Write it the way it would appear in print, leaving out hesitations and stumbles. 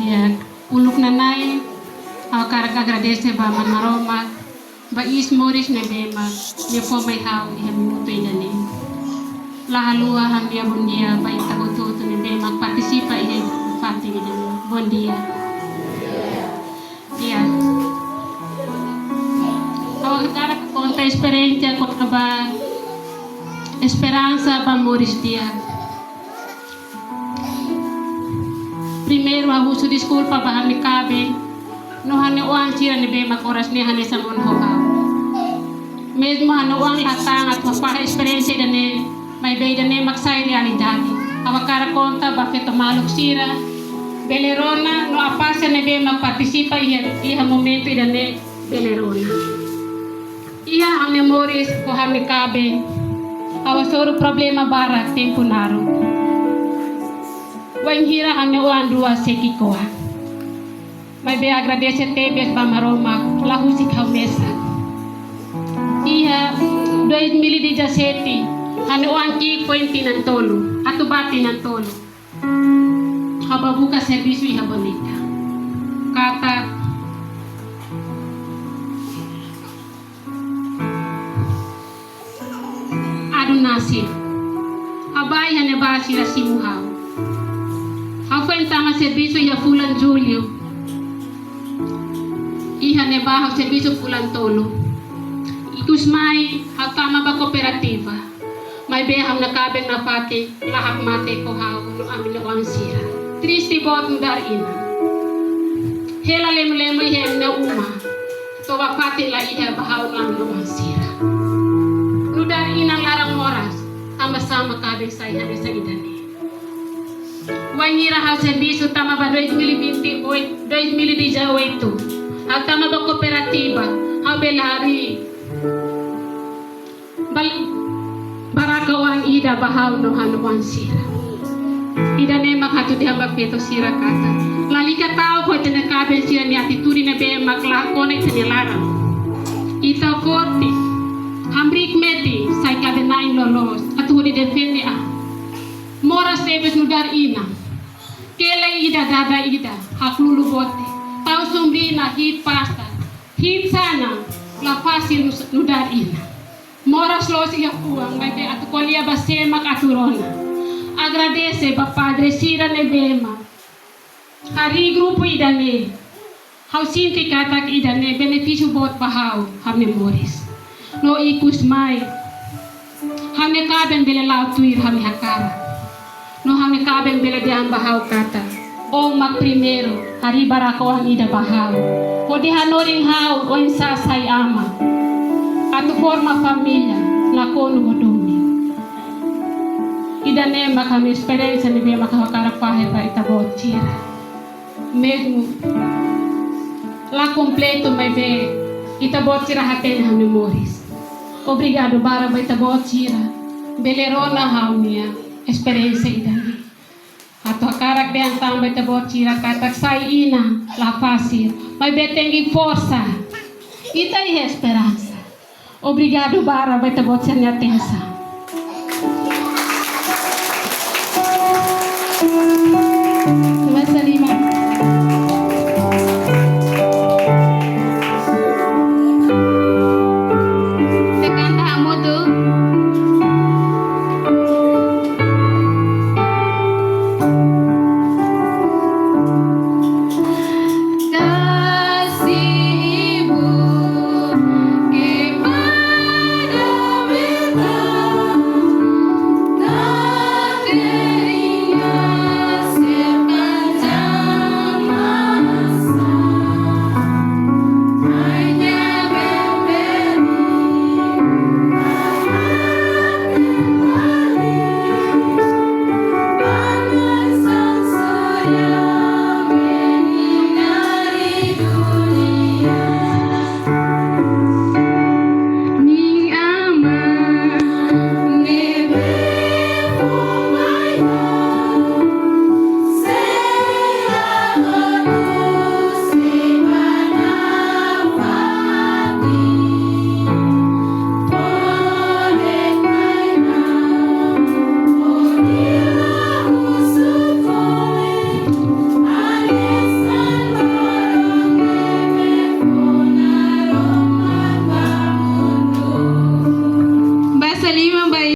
Ya, uluk nanay, karag agradece ba man maroma, ba ismoris na bema, niya po may hao, iha minuto idani. Lahalua ham dia bon dia, ba itagoto ni bema, partisipa iha fati idani. Bon dia. Iya. Awak karag konta experiência ko ba esperança ba moris dia. Primeiro abuso desculpa ba hami kabe no hane uang sira ni bema oras ni hane sa mon hoha mesmo hane uang hatang at mapa experience dane may bay dane maksay realidade awakara konta ba keto maluk sira belerona no apasa ni bema partisipa iha momento dane belerona iya ang memories ko hami kabe awasoro problema bara tempo naro Wan hira hanya uang dua seki koa. Mai be agradece tebes ba maroma lahu sikau mesa. Iya 2017 hanya uang ki kuenti nan tolu atau bati nan tolu. Haba buka servisu iha bonita. Kata adu nasib. Habai hanya basi rasimuhau. Ako yung tama serviso ya fulan Julio. Iha ne bahaw serviso fulan tolo. Ikus may ang tama ba kooperativa. May beham na kabeng na pati lahak mate ko haw no amin na wang sira. Triste bot no dar ina. Hela lemo ihem na uma. Toba pati la iha bahaw no amin na wang sira. No dar ina larang oras. Sama-sama kabeng sa iha sa idani. Wangira hal serviço tama ba 2018 ang tama ba kooperativa ang belari barakawan ida bahaw no hanuan sira ida ne makatu dia bakpeto sira kata lalika tao ko tinakaben sira ni atitudi na be maklako na itinilarang ita korte hambrik meti say kabenain lolos at hudi defende mora sebes nudar ina Kela ida dada ida haklulu bote tau sumbrina hit pasta hit sana la fasi nudar ina moras los ia kuang may be atu kolia basema katurona agradece ba padre sira ne bema hari grupo ida ne hau sinti katak ida ne beneficio bot bahau ha memoris no ikus mai hamne kaben bele lautuir hami hakara no hami kabeng bela diang bahaw kata o mag primero hari barako ang ida bahaw o di hanoring haw o sasay ama at forma familia lakono modumi ida ne makami experience ni be makakarak pahe pa itabot sira mesmo la completo may be itabot sira haten ha memories obrigado bara ba itabot sira belerona haw niya experiência idani ato karak de antamba tabot sira katak sai ina la fácil mas betengi força ita e esperança obrigado bara vai tabot sira atenção